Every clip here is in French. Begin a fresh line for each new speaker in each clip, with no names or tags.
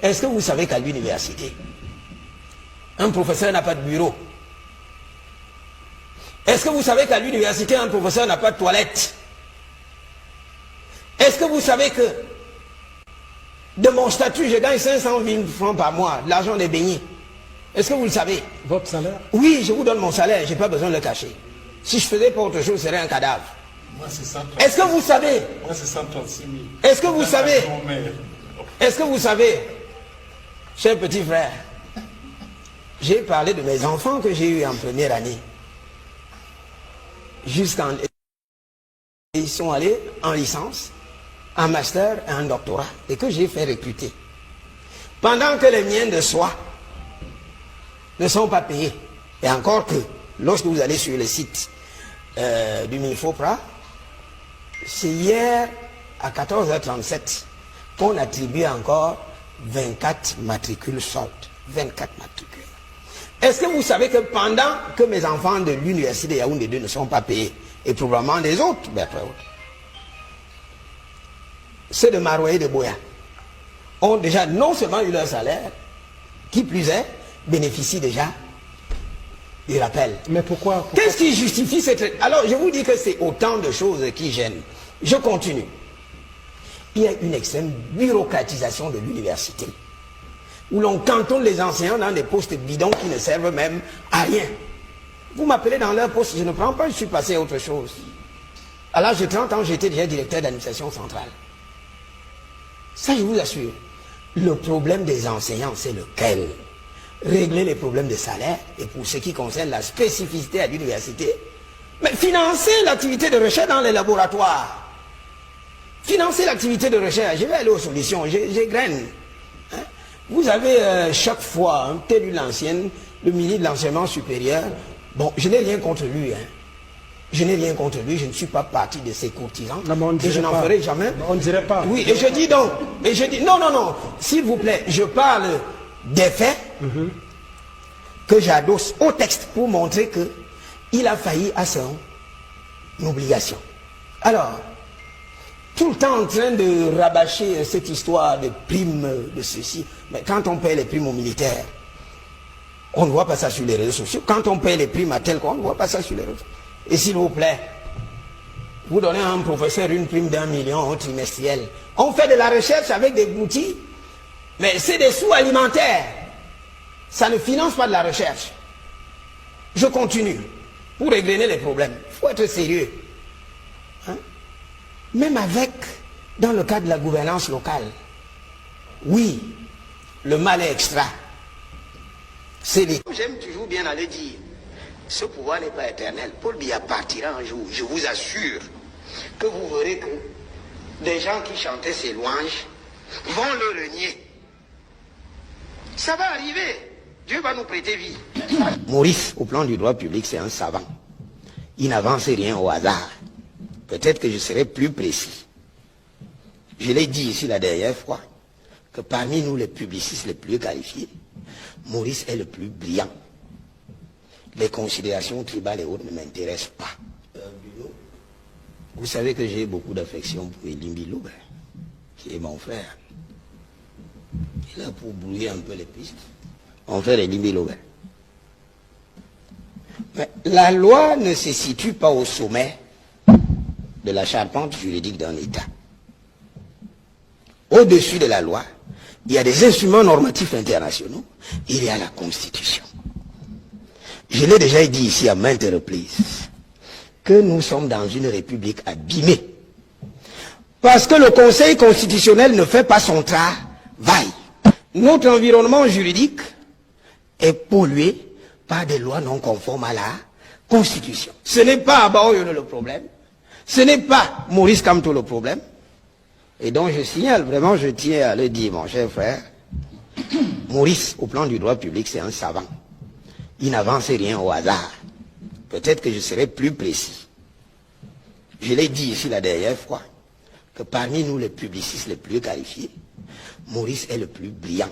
Est-ce que vous savez qu'à l'université, un professeur n'a pas de bureau? Est-ce que vous savez qu'à l'université, un professeur n'a pas de toilette? Est-ce que vous savez que de mon statut, je gagne 500 000 francs par mois, l'argent des beignets? Est-ce que vous le savez?
Votre salaire?
Oui, je vous donne mon salaire, je n'ai pas besoin de le cacher. Si je faisais pas autre chose, ce serait un cadavre.
Moi, c'est 136 000.
Est-ce que vous savez?
Moi, c'est 136 000.
Est-ce que vous savez? Est-ce que vous savez, cher petit frère, j'ai parlé de mes enfants que j'ai eus en première année. Jusqu'en... Ils sont allés en licence, en master et en doctorat, et que j'ai fait recruter. Pendant que les miens de soi ne sont pas payés. Et encore que, lorsque vous allez sur le site du Minfopra, c'est hier à 14h37 qu'on attribue encore 24 matricules soldes. 24 matricules. Est-ce que vous savez que pendant que mes enfants de l'université de Yaoundé 2 ne sont pas payés, et probablement des autres, ceux de Maroua et de Boya ont déjà non seulement eu leur salaire, qui plus est, bénéficient déjà du rappel.
Mais pourquoi
Qu'est-ce qui justifie cette... Alors, je vous dis que c'est autant de choses qui gênent. Je continue. Il y a une extrême bureaucratisation de l'université, où l'on cantonne les enseignants dans des postes bidons qui ne servent même à rien. Vous m'appelez dans leur poste, je ne prends pas, je suis passé à autre chose. À l'âge de 30 ans, j'étais déjà directeur d'administration centrale. Ça, je vous assure. Le problème des enseignants, c'est lequel? Régler les problèmes de salaire, et pour ce qui concerne la spécificité à l'université, mais financer l'activité de recherche dans les laboratoires. Financer l'activité de recherche. Je vais aller aux solutions, j'égrène. Hein? Vous avez chaque fois, tel eu l'ancienne, le ministre de l'enseignement supérieur. Bon, je n'ai rien contre lui. Hein. Je n'ai rien contre lui, je ne suis pas partie de ses courtisans.
Non,
et je n'en ferai jamais.
On ne dirait pas.
Oui, et je dis donc, et je dis, non, s'il vous plaît, je parle des faits que j'adosse au texte pour montrer que il a failli à son obligation. Alors, tout le temps en train de rabâcher cette histoire de primes de ceci, mais quand on paye les primes aux militaires, on ne voit pas ça sur les réseaux sociaux. Quand on paye les primes à tel quoi, on ne voit pas ça sur les réseaux sociaux. Et s'il vous plaît, vous donnez à un professeur une prime d'1 million au trimestriel. On fait de la recherche avec des outils, mais c'est des sous alimentaires. Ça ne finance pas de la recherche. Je continue. Pour régler les problèmes, il faut être sérieux. Hein? Même avec, dans le cadre de la gouvernance locale, oui, le mal est extra. C'est les... J'aime toujours bien aller dire, ce pouvoir n'est pas éternel. Paul Biya partira un jour, je vous assure que vous verrez que des gens qui chantaient ces louanges vont le renier. Ça va arriver. Dieu va nous prêter vie. Maurice, au plan du droit public, c'est un savant. Il n'avance rien au hasard. Peut-être que je serai plus précis. Je l'ai dit ici la dernière fois, que parmi nous les publicistes les plus qualifiés, Maurice est le plus brillant. Les considérations tribales et autres ne m'intéressent pas. Vous savez que j'ai beaucoup d'affection pour Elimbi Loubert, qui est mon frère. Il est là pour brouiller un peu les pistes. Mon frère Elimbi Loubert. Mais la loi ne se situe pas au sommet de la charpente juridique d'un État. Au-dessus de la loi, il y a des instruments normatifs internationaux, il y a la Constitution. Je l'ai déjà dit ici à maintes reprises, que nous sommes dans une république abîmée. Parce que le Conseil constitutionnel ne fait pas son travail. Notre environnement juridique est pollué par des lois non conformes à la Constitution. Ce n'est pas Abaoyono le problème, ce n'est pas Maurice Kamto le problème. Et donc je signale, vraiment je tiens à le dire, mon cher frère, Maurice, au plan du droit public, c'est un savant. Il n'avance rien au hasard. Peut-être que je serai plus précis. Je l'ai dit ici la dernière fois, que parmi nous les publicistes les plus qualifiés, Maurice est le plus brillant.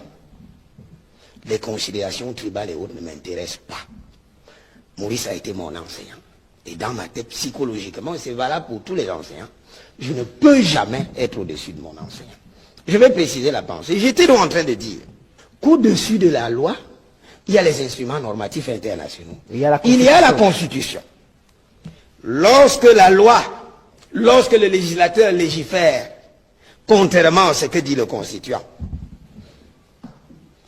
Les considérations tribales et autres ne m'intéressent pas. Maurice a été mon enseignant. Et dans ma tête, psychologiquement, et c'est valable pour tous les enseignants, je ne peux jamais être au-dessus de mon enseignant. Je vais préciser la pensée. J'étais donc en train de dire qu'au-dessus de la loi, il y a les instruments normatifs internationaux. Il y a la Constitution. Lorsque la loi, lorsque le législateur légifère, contrairement à ce que dit le constituant,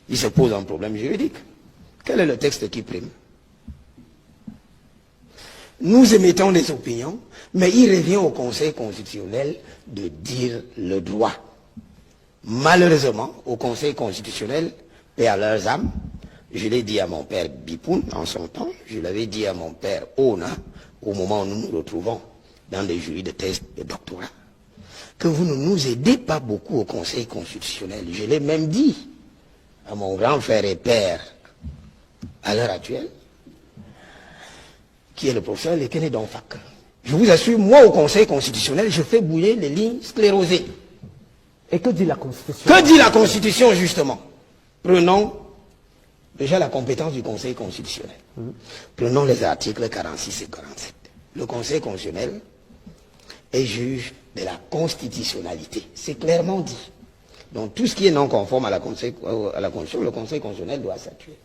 il se pose un problème juridique. Quel est le texte qui prime? Nous émettons des opinions, mais il revient au Conseil constitutionnel de dire le droit. Malheureusement, au Conseil constitutionnel, paix à leurs âmes, je l'ai dit à mon père Bipoun en son temps, je l'avais dit à mon père Ona, au moment où nous nous retrouvons dans des jurys de thèse de doctorat, que vous ne nous aidez pas beaucoup au Conseil constitutionnel. Je l'ai même dit à mon grand frère et père, à l'heure actuelle, qui est le professeur Lekene Donfak. Je vous assure, moi au Conseil constitutionnel, je fais bouillir les lignes sclérosées.
Et que dit la Constitution?
Que dit la Constitution, justement? Prenons déjà la compétence du Conseil constitutionnel. Prenons les articles 46 et 47. Le Conseil constitutionnel est juge de la constitutionnalité. C'est clairement dit. Donc tout ce qui est non conforme à la Constitution, le Conseil constitutionnel doit statuer.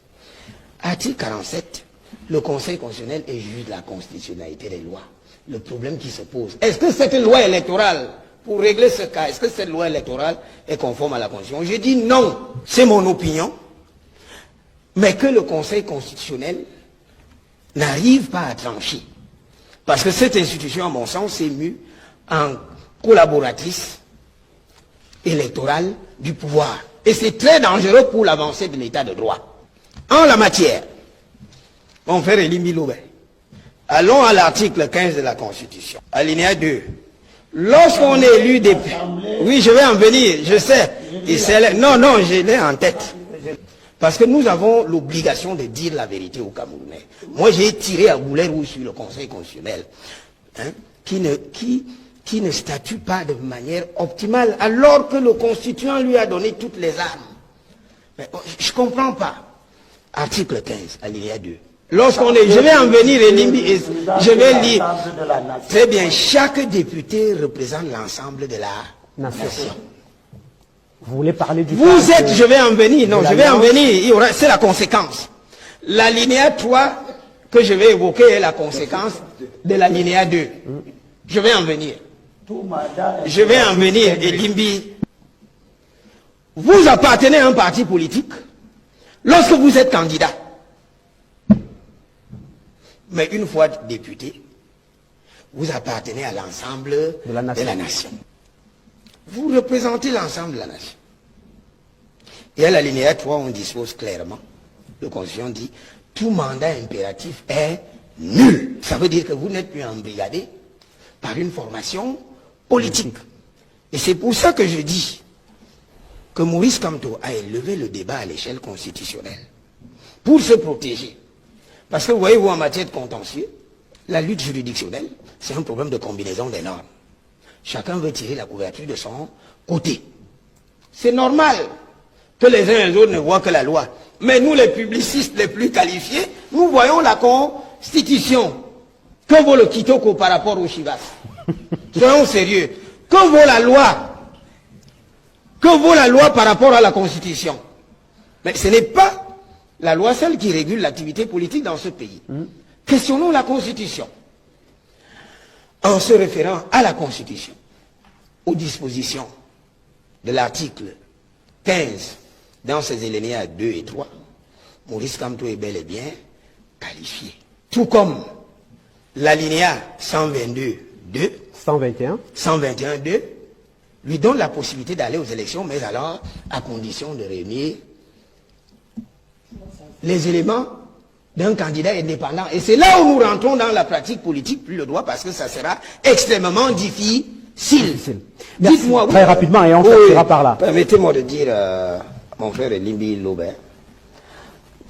Article 47, le Conseil constitutionnel est juge de la constitutionnalité des lois. Le problème qui se pose, est-ce que cette loi électorale, pour régler ce cas, est-ce que cette loi électorale est conforme à la Constitution? Je dis non, c'est mon opinion, mais que le Conseil constitutionnel n'arrive pas à trancher. Parce que cette institution, à mon sens, s'est mue en collaboratrice électorale du pouvoir. Et c'est très dangereux pour l'avancée de l'état de droit. En la matière, mon frère Elimbi Loubet, allons à l'article 15 de la Constitution, alinéa 2. Lorsqu'on est élu député... Oui, je vais en venir, je sais. Non, je l'ai en tête. Parce que nous avons l'obligation de dire la vérité aux Camerounais. Moi, j'ai tiré à boulet rouge sur le Conseil constitutionnel, qui ne statue pas de manière optimale, alors que le Constituant lui a donné toutes les armes. Mais, je ne comprends pas. Article 15, alinéa 2. Lorsqu'on est... Je vais en venir, et je vais lire. Très bien, chaque député représente l'ensemble de la nation.
Vous voulez parler du...
Vous êtes, je vais en venir, non, je vais en venir, c'est la conséquence. L'alinéa 3 que je vais évoquer est la conséquence de l'alinéa 2. Je vais en venir. Je vais en venir, et Limbi. Vous appartenez à un parti politique lorsque vous êtes candidat. Mais une fois député, vous appartenez à l'ensemble de la nation. Vous représentez l'ensemble de la nation. Et à l'alinéa 3, on dispose clairement, le Constitution dit, tout mandat impératif est nul. Ça veut dire que vous n'êtes plus embrigadé par une formation politique. Et c'est pour ça que je dis que Maurice Kamto a élevé le débat à l'échelle constitutionnelle pour se protéger. Parce que vous voyez, vous, en matière de contentieux, la lutte juridictionnelle, c'est un problème de combinaison des normes. Chacun veut tirer la couverture de son côté. C'est normal que les uns et les autres ne voient que la loi. Mais nous, les publicistes les plus qualifiés, nous voyons la Constitution. Que vaut le Kitoko par rapport au Chivas? Soyons sérieux. Que vaut la loi? Que vaut la loi par rapport à la Constitution? Mais ce n'est pas la loi seule qui régule l'activité politique dans ce pays. Questionnons la Constitution. En se référant à la Constitution, aux dispositions de l'article 15, dans ses alinéas 2 et 3, Maurice Kamto est bel et bien qualifié. Tout comme l'alinéa 122.2, 121.2, lui donne la possibilité d'aller aux élections, mais alors à condition de réunir les éléments d'un candidat indépendant. Et c'est là où nous rentrons dans la pratique politique, plus le droit, parce que ça sera extrêmement difficile.
Dites-moi, très rapidement, et on sortira par là.
Permettez-moi de dire à mon frère Elimbi Loubet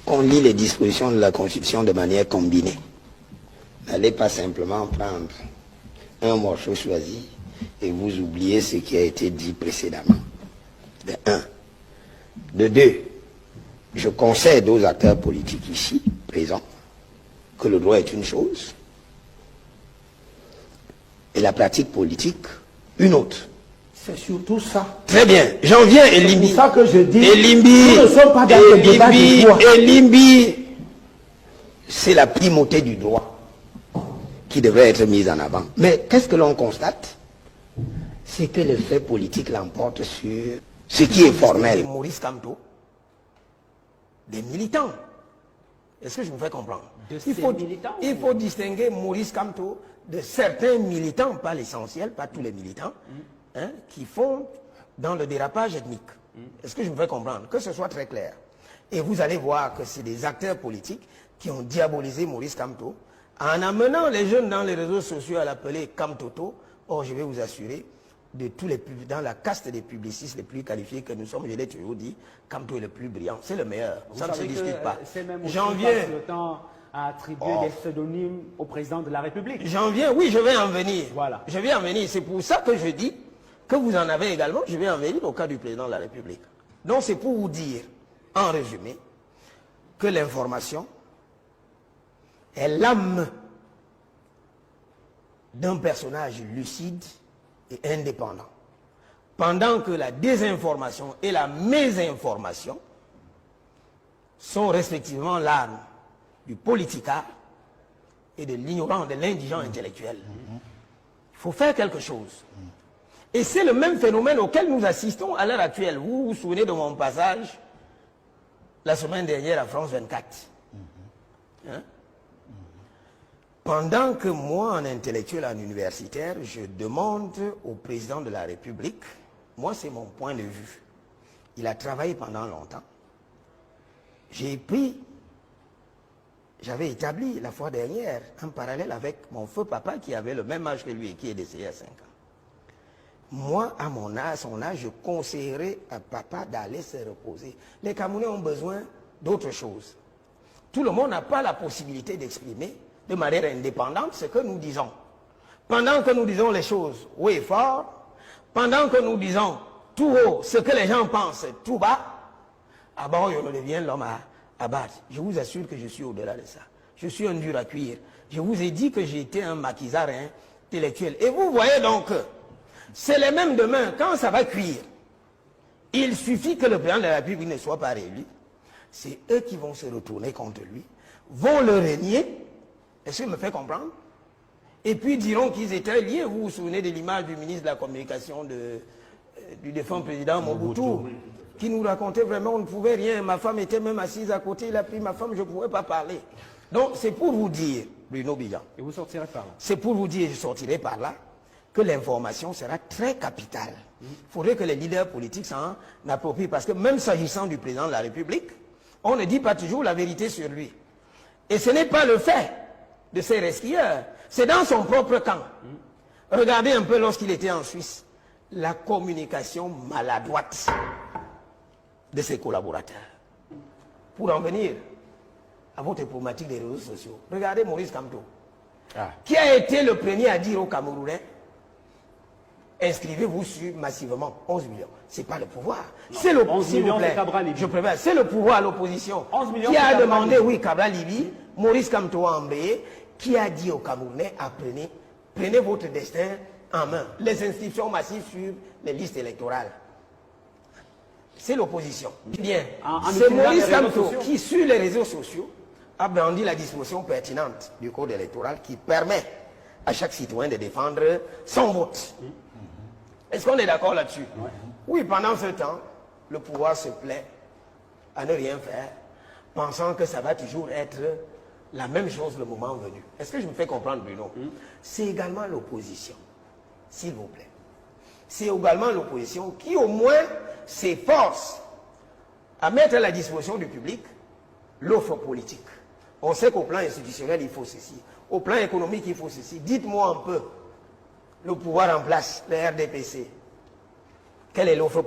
qu'on lit les dispositions de la Constitution de manière combinée. N'allez pas simplement prendre un morceau choisi et vous oubliez ce qui a été dit précédemment. De un. De deux, je concède aux acteurs politiques ici, présents, que le droit est une chose, et la pratique politique, une autre.
C'est surtout ça.
Très bien. J'en viens, Elimbi.
C'est pour ça que je dis,
Elimbi,
nous ne sommes pas dans le débat du droit.
Elimbi, c'est la primauté du droit qui devrait être mise en avant. Mais qu'est-ce que l'on constate? C'est que le fait politique l'emporte sur ce qui est formel. Maurice Kamto, des militants. Est-ce que je vous fais comprendre? Il faut distinguer Maurice Kamto de certains militants, pas l'essentiel, pas tous les militants, hein, qui font dans le dérapage ethnique. Est-ce que je vous fais comprendre? Que ce soit très clair. Et vous allez voir que c'est des acteurs politiques qui ont diabolisé Maurice Kamto en amenant les jeunes dans les réseaux sociaux à l'appeler Kamtoto. Or, je vais vous assurer, de tous les dans la caste des publicistes les plus qualifiés que nous sommes, je l'ai toujours dit, Kamto est le plus brillant, c'est le meilleur. Ça ne se discute pas.
J'en viens. Le temps à attribuer des pseudonymes au président de la République.
J'en viens, oui, je vais en venir.
Voilà.
Je vais en venir. C'est pour ça que je dis que vous en avez également. Je vais en venir au cas du président de la République. Donc c'est pour vous dire, en résumé, que l'information est l'âme d'un personnage lucide et indépendant. Pendant que la désinformation et la mésinformation sont respectivement l'arme du politicard et de l'ignorant, de l'indigent intellectuel. Il faut faire quelque chose. Et c'est le même phénomène auquel nous assistons à l'heure actuelle. Vous vous souvenez de mon passage la semaine dernière à France 24. Hein? Pendant que moi, en intellectuel, en universitaire, je demande au président de la République, moi c'est mon point de vue, il a travaillé pendant longtemps, j'avais établi la fois dernière un parallèle avec mon feu papa qui avait le même âge que lui et qui est décédé à 5 ans. Moi, à mon âge, son âge, je conseillerais à papa d'aller se reposer. Les Camerounais ont besoin d'autre chose. Tout le monde n'a pas la possibilité d'exprimer de manière indépendante ce que nous disons. Pendant que nous disons les choses haut et fort, pendant que nous disons tout haut ce que les gens pensent tout bas, à bord on devient l'homme à battre. Je vous assure que je suis au-delà de ça. Je suis un dur à cuire. Je vous ai dit que j'étais un maquisard intellectuel. Et vous voyez donc, c'est les mêmes demain, quand ça va cuire, il suffit que le président de la République ne soit pas réélu. C'est eux qui vont se retourner contre lui, vont le régner. Est-ce que je me fais comprendre? Et puis diront qu'ils étaient liés. Vous vous souvenez de l'image du ministre de la Communication du défunt président Mobutu, qui nous racontait vraiment on ne pouvait rien. Ma femme était même assise à côté, il a pris ma femme, je ne pouvais pas parler. Donc c'est pour vous dire, Bruno Bijan.
Et vous sortirez par là.
C'est pour vous dire, je sortirai par là, que l'information sera très capitale. Il faudrait que les leaders politiques s'en approprient, parce que même s'agissant du président de la République, on ne dit pas toujours la vérité sur lui. Et ce n'est pas le fait de ces resquilleurs, c'est dans son propre camp. Regardez un peu lorsqu'il était en Suisse, la communication maladroite de ses collaborateurs. Pour en venir à votre problématique des réseaux sociaux, regardez Maurice Kamto, qui a été le premier à dire aux Camerounais, inscrivez-vous sur massivement 11 millions. Ce n'est pas le pouvoir. C'est le pouvoir. C'est le pouvoir, l'opposition, qui a demandé, oui, Cabral Libi, Maurice Kamto a embrayé, qui a dit aux Camerounais, apprenez, prenez votre destin en main. Les inscriptions massives sur les listes électorales. C'est l'opposition. Bien. C'est Maurice Kamto qui, sur les réseaux sociaux, a brandi la disposition pertinente du code électoral qui permet à chaque citoyen de défendre son vote. Est-ce qu'on est d'accord là-dessus? Oui, pendant ce temps, le pouvoir se plaît à ne rien faire, pensant que ça va toujours être la même chose le moment venu. Est-ce que je me fais comprendre, Bruno? C'est également l'opposition, s'il vous plaît. C'est également l'opposition qui, au moins, s'efforce à mettre à la disposition du public l'offre politique. On sait qu'au plan institutionnel, il faut ceci. Au plan économique, il faut ceci. Dites-moi un peu, le pouvoir en place, le RDPC, quelle est l'offre politique?